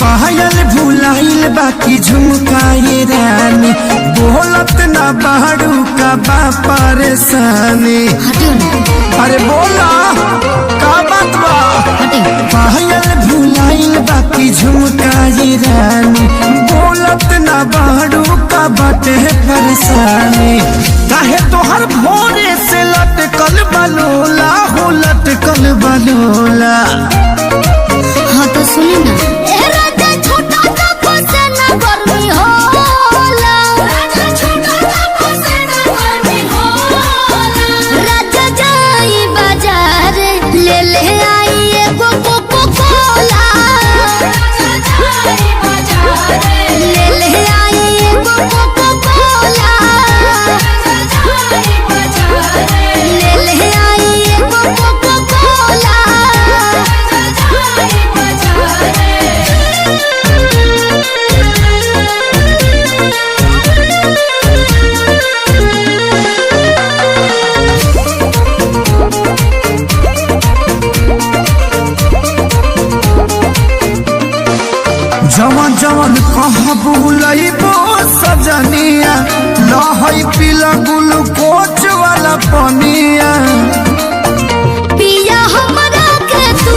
पायल भुलाइल बाकी झुमकाए रानी बोलत ना बाड़ू का बा परेशानी। अरे बोला का बात बा? पायल भुलाइल बाकी झुमकाए रानी बोलत ना बाड़ू का बाटे परेशानी। काहे तोहर भोरे से लटकल बलोला हो लटकल बलोला। हाँ तो सुनी ना जवन जवन कहबू लइबो सजनिया लहई पीला ग्लूकोच वाला पनिया पिया हमरा के तू